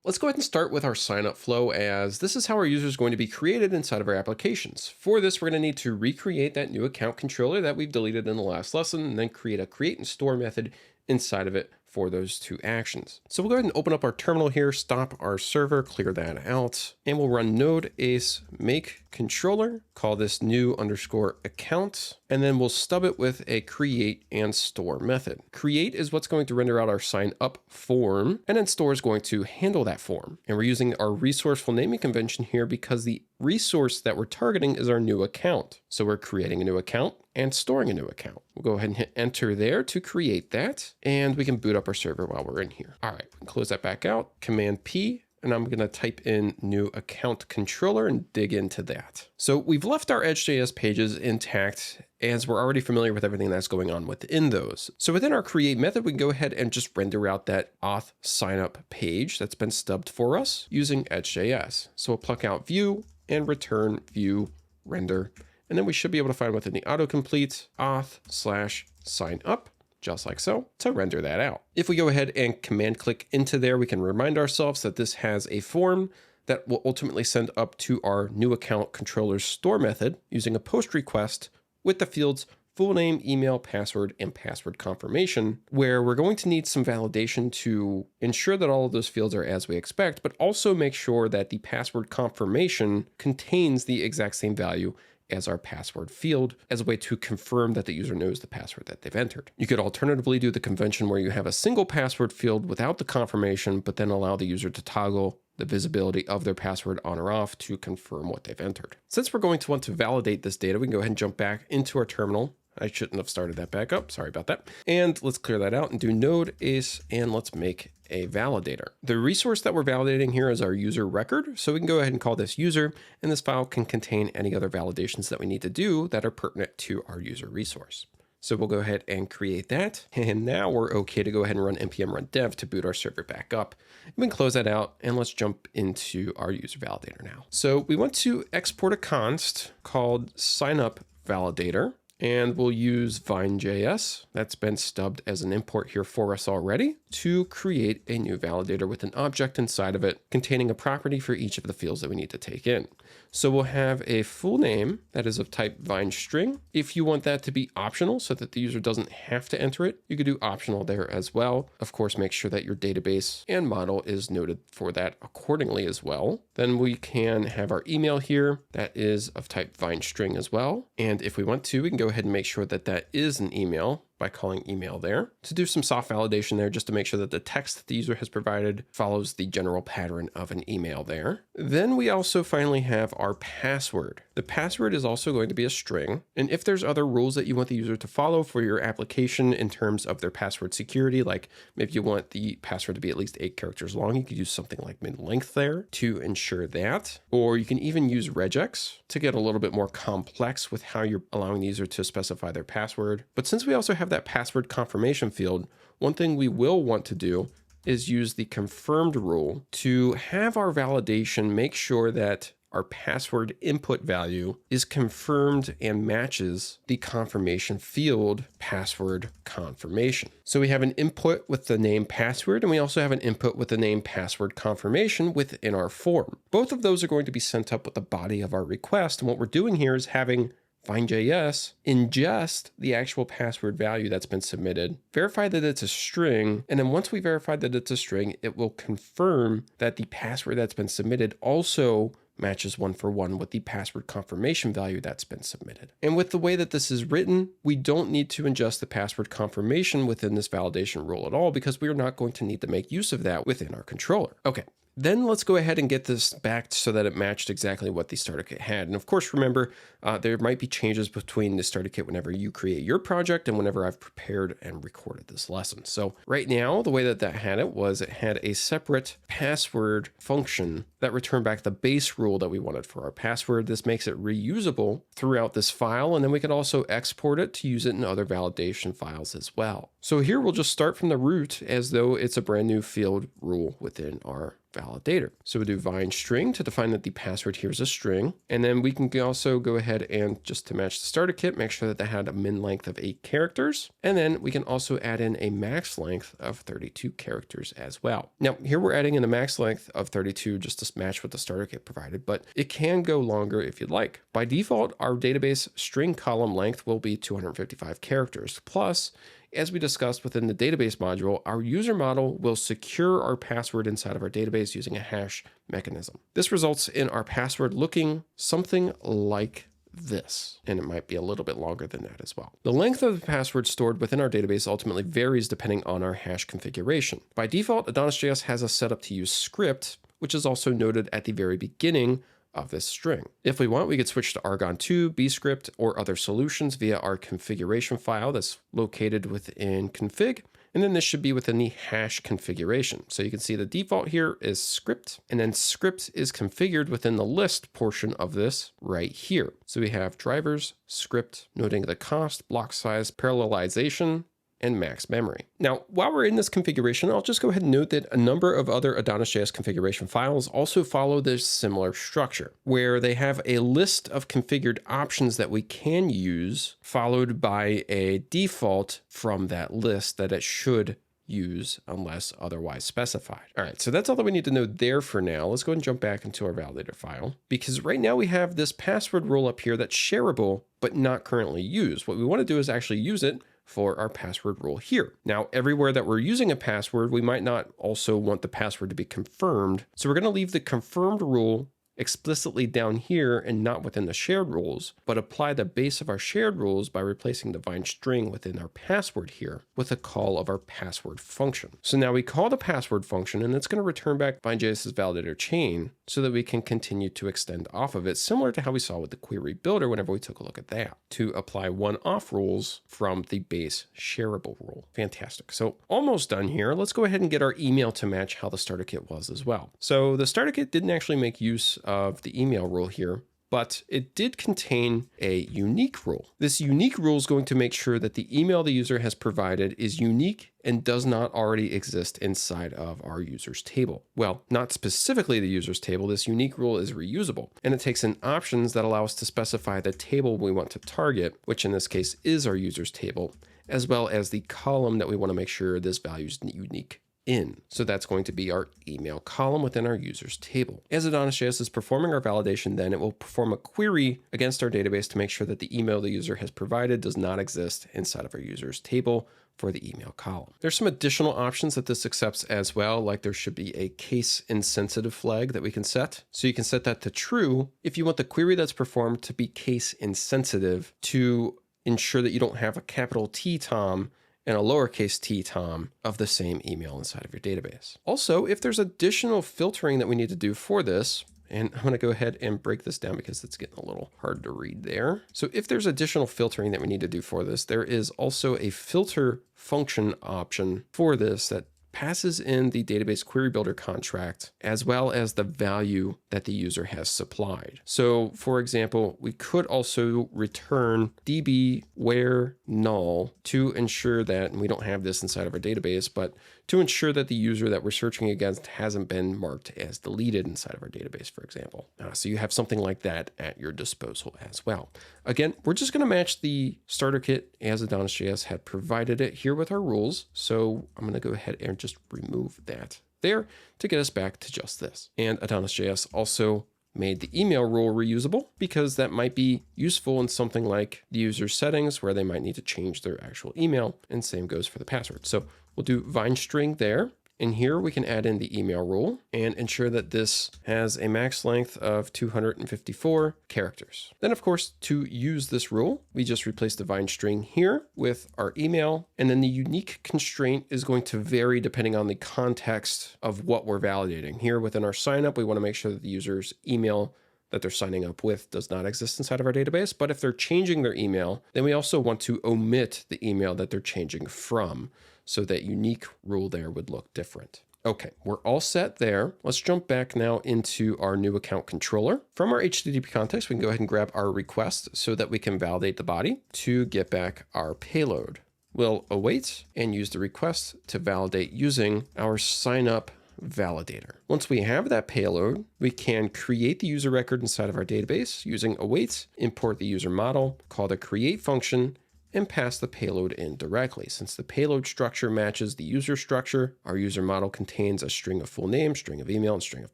Let's go ahead and start with our signup flow, as this is how our user is going to be created inside of our applications. For this, we're going to need to recreate that new account controller that we've deleted in the last lesson, and then create a create and store method inside of it for those two actions. So we'll go ahead and open up our terminal here, stop our server, clear that out, and we'll run node ace make controller, call this new underscore account, and then we'll stub it with a create and store method. Create is what's going to render out our sign up form, and then store is going to handle that form. And we're using our resourceful naming convention here because the resource that we're targeting is our new account. So we're creating a new account and storing a new account. We'll go ahead and hit enter there to create that, and we can boot up our server while we're in here. All right, close that back out, Command P, and I'm going to type in new account controller and dig into that. So we've left our Edge.js pages intact as we're already familiar with everything that's going on within those. So within our create method, we can go ahead and just render out that auth signup page that's been stubbed for us using Edge.js. So we'll pluck out view and return view render. And then we should be able to find within the autocomplete auth/signup, just like so, to render that out. If we go ahead and command click into there, we can remind ourselves that this has a form that will ultimately send up to our new account controller store method using a post request with the fields full name, email, password, and password confirmation, where we're going to need some validation to ensure that all of those fields are as we expect, but also make sure that the password confirmation contains the exact same value as our password field as a way to confirm that the user knows the password that they've entered. You could alternatively do the convention where you have a single password field without the confirmation, but then allow the user to toggle the visibility of their password on or off to confirm what they've entered. Since we're going to want to validate this data, we can go ahead and jump back into our terminal. I shouldn't have started that back up. Sorry about that. And let's clear that out and do node ace, and let's make a validator. The resource that we're validating here is our user record. So we can go ahead and call this user, and this file can contain any other validations that we need to do that are pertinent to our user resource. So we'll go ahead and create that. And now we're okay to go ahead and run npm run dev to boot our server back up. We can close that out, and let's jump into our user validator now. So we want to export a const called signup validator. And we'll use VineJS, that's been stubbed as an import here for us already, to create a new validator with an object inside of it containing a property for each of the fields that we need to take in. So we'll have a full name that is of type VineString. If you want that to be optional so that the user doesn't have to enter it, you could do optional there as well. Of course, make sure that your database and model is noted for that accordingly as well. Then we can have our email here that is of type VineString as well. And if we want to, we can go ahead and make sure that that is an email by calling email there to do some soft validation there, just to make sure that the text that the user has provided follows the general pattern of an email there. Then we also finally have our password. The password is also going to be a string. And if there's other rules that you want the user to follow for your application in terms of their password security, like maybe you want the password to be at least 8 characters long, you could use something like min-length there to ensure that. Or you can even use regex to get a little bit more complex with how you're allowing the user to specify their password. But since we also have that password confirmation field, one thing we will want to do is use the confirmed rule to have our validation make sure that our password input value is confirmed and matches the confirmation field password confirmation. So we have an input with the name password, and we also have an input with the name password confirmation within our form. Both of those are going to be sent up with the body of our request. And what we're doing here is having VineJS ingest the actual password value that's been submitted, verify that it's a string, and then once we verify that it's a string, it will confirm that the password that's been submitted also matches 1-for-1 with the password confirmation value that's been submitted. And with the way that this is written, we don't need to ingest the password confirmation within this validation rule at all, because we are not going to need to make use of that within our controller. Okay. Then let's go ahead and get this back so that it matched exactly what the starter kit had. And of course, remember, there might be changes between the starter kit whenever you create your project and whenever I've prepared and recorded this lesson. So right now, the way that that had it was it had a separate password function that returned back the base rule that we wanted for our password. This makes it reusable throughout this file. And then we could also export it to use it in other validation files as well. So here we'll just start from the root as though it's a brand new field rule within our validator. So we do vine string to define that the password here is a string. And then we can also go ahead and just to match the starter kit, make sure that they had a min length of 8 characters. And then we can also add in a max length of 32 characters as well. Now here we're adding in a max length of 32 just to match what the starter kit provided, but it can go longer if you'd like. By default, our database string column length will be 255 characters. Plus, as we discussed within the database module, our user model will secure our password inside of our database using a hash mechanism. This results in our password looking something like this, and it might be a little bit longer than that as well. The length of the password stored within our database ultimately varies depending on our hash configuration. By default, AdonisJS has us set up to use script, which is also noted at the very beginning of this string. If we want, we could switch to Argon2, bscript, or other solutions via our configuration file that's located within config. And then this should be within the hash configuration. So you can see the default here is script, and then script is configured within the list portion of this right here. So we have drivers, script, noting the cost, block size, parallelization, and max memory. Now, while we're in this configuration, I'll just go ahead and note that a number of other AdonisJS configuration files also follow this similar structure, where they have a list of configured options that we can use, followed by a default from that list that it should use unless otherwise specified. All right, so that's all that we need to know there for now. Let's go ahead and jump back into our validator file, because right now we have this password rule up here that's shareable, but not currently used. What we want to do is actually use it for our password rule here. Now, everywhere that we're using a password, we might not also want the password to be confirmed. So we're going to leave the confirmed rule explicitly down here and not within the shared rules, but apply the base of our shared rules by replacing the vine string within our password here with a call of our password function. So now we call the password function, and it's going to return back VineJS's validator chain so that we can continue to extend off of it, similar to how we saw with the query builder whenever we took a look at that, to apply one-off rules from the base shareable rule. Fantastic. So almost done here. Let's go ahead and get our email to match how the starter kit was as well. So the starter kit didn't actually make use of the email rule here, but it did contain a unique rule. This unique rule is going to make sure that the email the user has provided is unique and does not already exist inside of our users table. Well, not specifically the users table. This unique rule is reusable, and it takes in options that allow us to specify the table we want to target, which in this case is our users table, as well as the column that we want to make sure this value is unique in. So that's going to be our email column within our users table. As AdonisJS is performing our validation, then it will perform a query against our database to make sure that the email the user has provided does not exist inside of our users table for the email column. There's some additional options that this accepts as well, like there should be a case insensitive flag that we can set. So you can set that to true if you want the query that's performed to be case insensitive to ensure that you don't have a capital T Tom and a lowercase t Tom of the same email inside of your database. Also, if there's additional filtering that we need to do for this, and I'm going to go ahead and break this down because it's getting a little hard to read there. So if there's additional filtering that we need to do for this, there is also a filter function option for this that passes in the database query builder contract, as well as the value that the user has supplied. So for example, we could also return db where null to ensure that, and we don't have this inside of our database, but to ensure that the user that we're searching against hasn't been marked as deleted inside of our database, for example. So you have something like that at your disposal as well. Again, we're just going to match the starter kit as AdonisJS had provided it here with our rules. So I'm going to go ahead and just remove that there to get us back to just this. And AdonisJS also made the email rule reusable because that might be useful in something like the user settings where they might need to change their actual email, and same goes for the password. So we'll do vine string there. And here we can add in the email rule and ensure that this has a max length of 254 characters. Then of course, to use this rule, we just replace the vine string here with our email. And then the unique constraint is going to vary depending on the context of what we're validating. Here within our signup, we want to make sure that the user's email that they're signing up with does not exist inside of our database. But if they're changing their email, then we also want to omit the email that they're changing from. So that unique rule there would look different. Okay, we're all set there. Let's jump back now into our new account controller. From our HTTP context, we can go ahead and grab our request so that we can validate the body to get back our payload. We'll await and use the request to validate using our signup validator. Once we have that payload, we can create the user record inside of our database using await, import the user model, call the create function, and pass the payload in directly. Since the payload structure matches the user structure, our user model contains a string of full name, string of email, and string of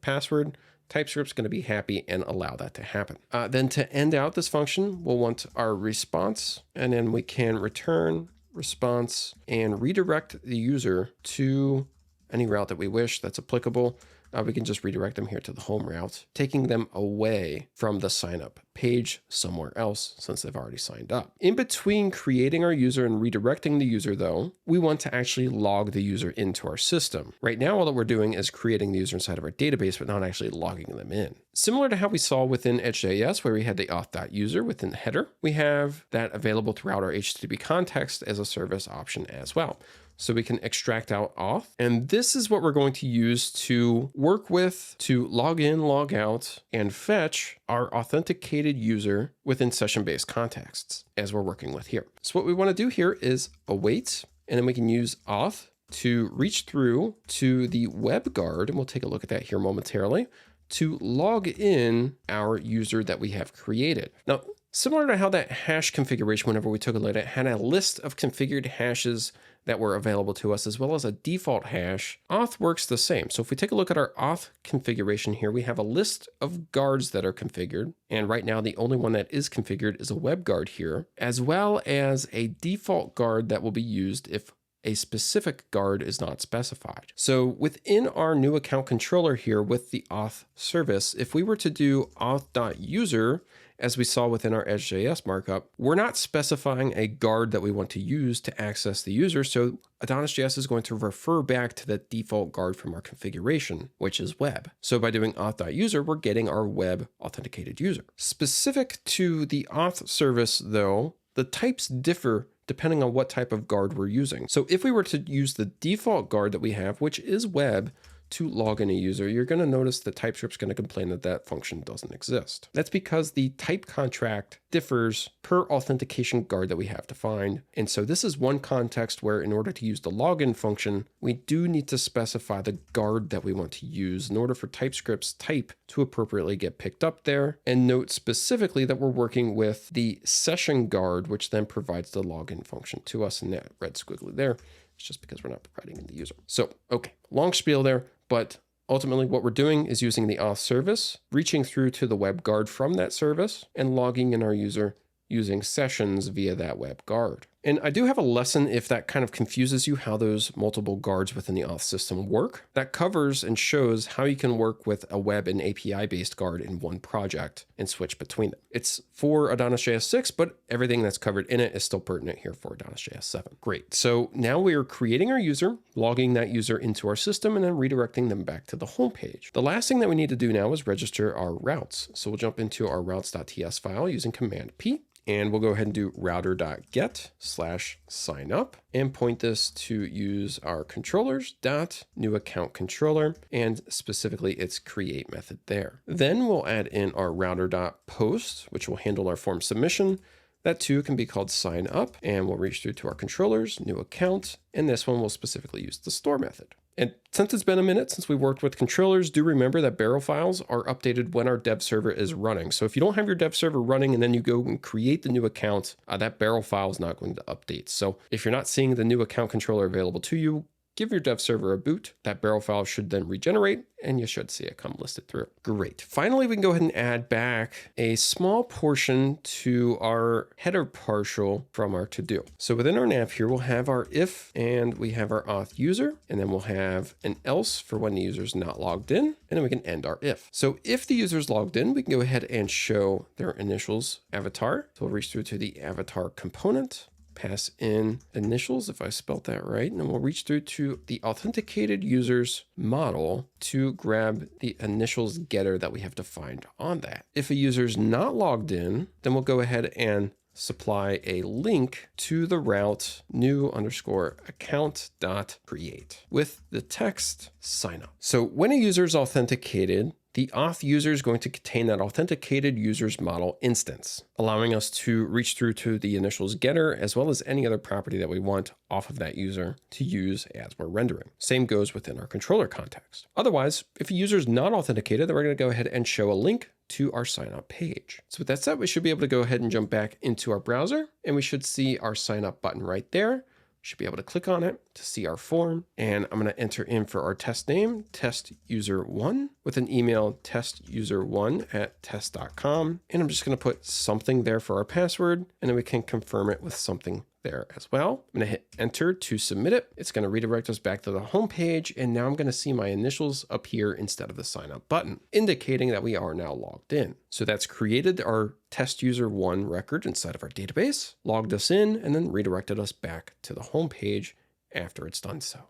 password. TypeScript's going to be happy and allow that to happen. Then to end out this function, we'll want our response, and then we can return response and redirect the user to any route that we wish that's applicable. We can just redirect them here to the home route, taking them away from the sign up page somewhere else since they've already signed up. In between creating our user and redirecting the user though, we want to actually log the user into our system. Right now, all that we're doing is creating the user inside of our database, but not actually logging them in. Similar to how we saw within Edge.js, where we had the auth.user within the header, we have that available throughout our HTTP context as a service option as well. So we can extract out auth. And this is what we're going to use to work with, to log in, log out, and fetch our authenticated user within session-based contexts as we're working with here. So what we want to do here is await, and then we can use auth to reach through to the web guard, and we'll take a look at that here momentarily, to log in our user that we have created. Now, similar to how that hash configuration, whenever we took a look at it, had a list of configured hashes that were available to us, as well as a default hash, auth works the same. So if we take a look at our auth configuration here, we have a list of guards that are configured. And right now, the only one that is configured is a web guard here, as well as a default guard that will be used if a specific guard is not specified. So within our new account controller here with the auth service, if we were to do auth.user, as we saw within our Edge.js markup, we're not specifying a guard that we want to use to access the user. So AdonisJS is going to refer back to the default guard from our configuration, which is web. So by doing auth.user, we're getting our web authenticated user. Specific to the auth service though, the types differ depending on what type of guard we're using. So if we were to use the default guard that we have, which is web, to log in a user, you're going to notice that TypeScript's going to complain that that function doesn't exist. That's because the type contract differs per authentication guard that we have defined. And so this is one context where in order to use the login function, we do need to specify the guard that we want to use in order for TypeScript's type to appropriately get picked up there. And note specifically that we're working with the session guard, which then provides the login function to us in that red squiggly there. It's just because we're not providing the user. So, okay, long spiel there. But ultimately what we're doing is using the auth service, reaching through to the web guard from that service, and logging in our user using sessions via that web guard. And I do have a lesson if that kind of confuses you how those multiple guards within the auth system work. That covers and shows how you can work with a web and API-based guard in one project and switch between them. It's for AdonisJS 6, but everything that's covered in it is still pertinent here for AdonisJS 7. Great. So now we are creating our user, logging that user into our system, and then redirecting them back to the home page. The last thing that we need to do now is register our routes. So we'll jump into our routes.ts file using Command P. And we'll go ahead and do router.get/signup and point this to use our controllers.newAccountController and specifically its create method there. Then we'll add in our router.post, which will handle our form submission. That too can be called sign up, and we'll reach through to our controllers, new account, and this one will specifically use the store method. And since it's been a minute since we worked with controllers, do remember that barrel files are updated when our dev server is running. So if you don't have your dev server running and then you go and create the new account, that barrel file is not going to update. So if you're not seeing the new account controller available to you, give your dev server a boot. That barrel file should then regenerate and you should see it come listed through. Great. Finally, we can go ahead and add back a small portion to our header partial from our to-do. So within our nav here, we'll have our if and we have our auth user, and then we'll have an else for when the user's not logged in, and then we can end our if. So if the user's logged in, we can go ahead and show their initials avatar. So we'll reach through to the avatar component, pass in initials, if I spelled that right, and then we'll reach through to the authenticated user's model to grab the initials getter that we have defined on that. If a user's not logged in, then we'll go ahead and supply a link to the route new_account.create with the text sign up. So when a user is authenticated, The auth user is going to contain that authenticated user's model instance, allowing us to reach through to the initials getter as well as any other property that we want off of that user to use as we're rendering. Same goes within our controller context. Otherwise, if a user is not authenticated, then we're going to go ahead and show a link to our sign up page. So with that said, we should be able to go ahead and jump back into our browser, and we should see our sign up button right there. Should be able to click on it to see our form. And I'm going to enter in for our test name, testuser1, with an email testuser1@test.com. And I'm just going to put something there for our password, and then we can confirm it with something there as well. I'm going to hit enter to submit it. It's going to redirect us back to the home page. And now I'm going to see my initials appear instead of the sign up button, indicating that we are now logged in. So that's created our testuser1 record inside of our database, logged us in, and then redirected us back to the home page after it's done so.